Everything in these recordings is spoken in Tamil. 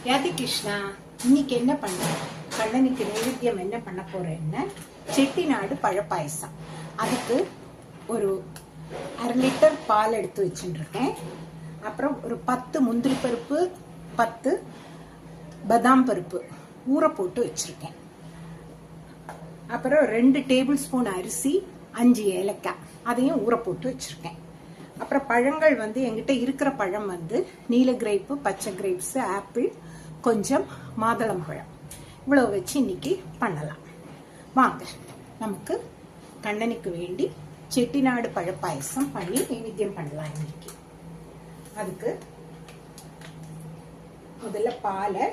யாதி கிருஷ்ணா, இன்னைக்கு என்ன பண்ண கண்ணனுக்கு நைவேத்தியம் என்ன பண்ண போறேன்னு செட்டிநாடு பழப்பாயசம். அதுக்கு ஒரு 1/2 லிட்டர் பால் எடுத்து வச்சுருக்கேன். அப்புறம் ஒரு 10 முந்திரி பருப்பு, 10 பதாம் பருப்பு ஊற போட்டு வச்சிருக்கேன். அப்புறம் 2 டேபிள் ஸ்பூன் அரிசி, 5 ஏலக்காய் அதையும் ஊற போட்டு வச்சிருக்கேன். அப்புறம் பழங்கள் எங்கிட்ட இருக்கிற பழம் நீல கிரேப்பு, பச்சை கிரேப்ஸ், ஆப்பிள், கொஞ்சம் மாதுளம் பழம், இவ்வளவு வச்சு இன்னைக்கு பண்ணலாம். வாங்க நமக்கு கண்ணனுக்கு வேண்டி செட்டிநாடு பழப்பாயசம் பண்ணி நைவேத்தியம் பண்ணலாம். இன்னைக்கு அதுக்கு முதல்ல பாலை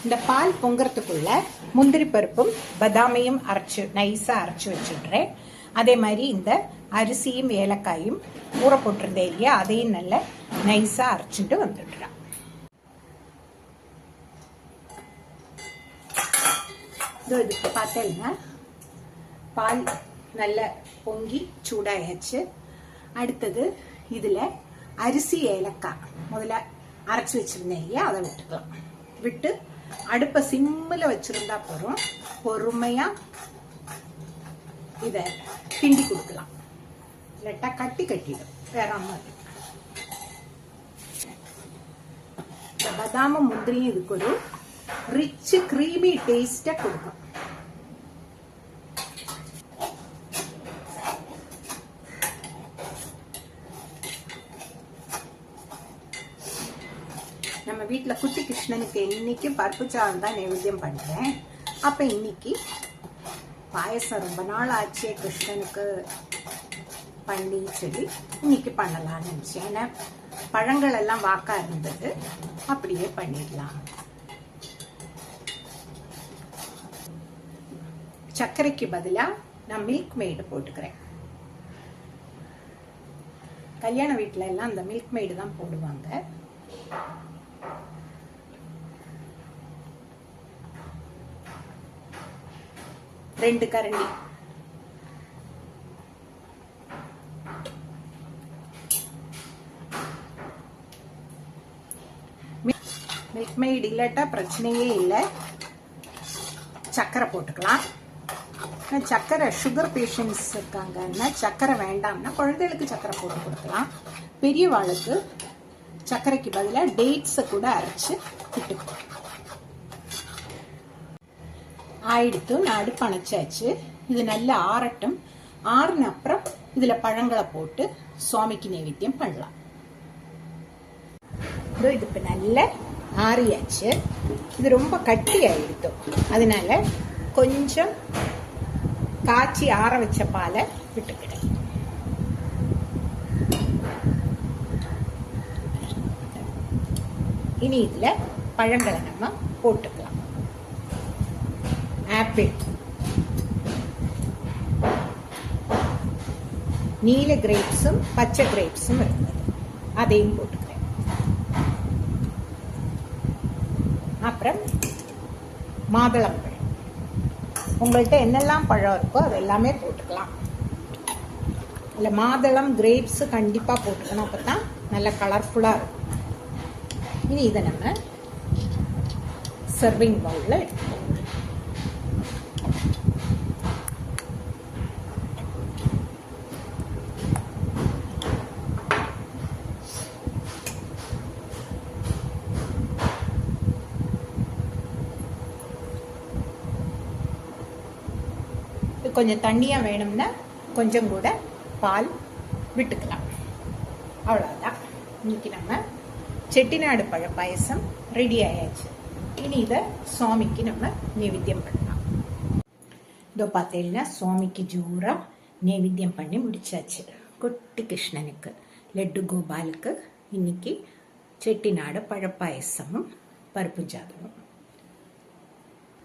இந்த பால் பொங்கறதுக்குள்ள முந்திரி பருப்பும் பதாமையும் நைஸா அரைச்சு வச்சுடுறேன். அதே மாதிரி இந்த அரிசியும் ஏலக்காயும் ஊற போட்டிருந்தேன் இல்லையா, அதையும் நல்ல நைஸா அரைச்சிட்டு வந்துடுறேன். இதுக்கு பார்த்தேன்னா பால் நல்ல பொங்கி சூடாயாச்சு. அடுத்தது இதுல அரிசி ஏலக்காய் முதல்ல அரைச்சு வச்சிருந்தேன் இல்லையா, அதை விட்டுக்கலாம். விட்டு அடுப்ப சிம்மில் வச்சிருந்தா போறோம். பொறுமையா இத கிண்டி கொடுக்கலாம், இல்லாட்டா கட்டிடும் வேற மாதிரி. பதாம முந்திரியும் இதுக்கு ஒரு ரிச் கிரீமி டேஸ்ட கொடுக்கும். நம்ம வீட்டுல குட்டி கிருஷ்ணனுக்கு இன்னைக்கு பருப்பு சாதம் தான் நைவேத்தியம் பண்றேன். அப்ப இன்னைக்கு பாயசம் ரொம்ப நாள் ஆச்சு கிருஷ்ணனுக்கு பண்ணி சொல்லி இன்னைக்கு பண்ணலாம்னு நினைச்சேன். ஏன்னா பழங்கள் எல்லாம் வாக்கா இருந்தது, அப்படியே பண்ணிடலாம். சர்க்கரைக்கு பதிலா நான் மில்க் மேடு போட்டுக்கிறேன். கல்யாண வீட்டுல எல்லாம் அந்த மில்க் மேடு தான் போடுவாங்க. ரெண்டு கரண்டி மில்க் மேட் இல்லாட்டா பிரச்சனையே இல்லை, சர்க்கரை போட்டுக்கலாம். சர்க்கரை சுகர் பேஷண்ட்ஸ் இருக்காங்கன்னா சர்க்கரை வேண்டாம்னா குழந்தைகளுக்கு சர்க்கரை போட்டு கொடுக்கலாம். பெரியவாளுக்கு சர்க்கரைக்கு பதிலாக டேட்ஸை கூட அரைச்சு விட்டுக்கலாம். ஆயிடுத்து நான் அடுப்பு அணைச்சாச்சு. இது நல்லா ஆறட்டும். ஆறுன அப்புறம் இதுல பழங்களை போட்டு சுவாமிக்கு நைவேத்தியம் பண்ணலாம். இது இப்ப நல்ல ஆறியாச்சு. இது ரொம்ப கட்டி ஆயிடுத்து, அதனால கொஞ்சம் காய்ச்சி ஆற வச்ச பாலை விட்டுக்கிட்டேன். இனி இதுல பழங்களை நம்ம போட்டுக்கலாம். ஆப்பிள், நீல கிரேப்ஸும் பச்சை கிரேப்ஸும் இருந்தது, அதையும் போட்டுக்கிறேன். அப்புறம் மாதுளம் பழம், உங்கள்கிட்ட என்னெல்லாம் பழம் இருக்கோ அது எல்லாமே போட்டுக்கலாம். இல்லை மாதுளம் கிரேப்ஸ் கண்டிப்பா போட்டுக்கணும், அப்பதான் நல்ல கலர்ஃபுல்லா இருக்கும். இனி இதை நம்ம சர்விங் பவுல்ல எடுத்துக்கலாம். கொஞ்சம் தண்ணியா வேணும்னா கொஞ்சம் கூட பால் விட்டுக்கலாம். அவ்வளவுதான். இன்னைக்கு நம்ம செட்டிநாடு பழ பாயசம் ரெடி ஆயாச்சு. இனி இதை சுவாமிக்கு நம்ம நைவேத்தியம் பண்ணலாம். இதோ பார்த்தீங்கன்னா சுவாமிக்கு ஜோரா நைவேத்தியம் பண்ணி முடிச்சாச்சு. குட்டி கிருஷ்ணனுக்கு, லட்டு கோபாலுக்கு இன்னைக்கு செட்டிநாடு பழப்பாயசமும் பருப்பு சாதமும்.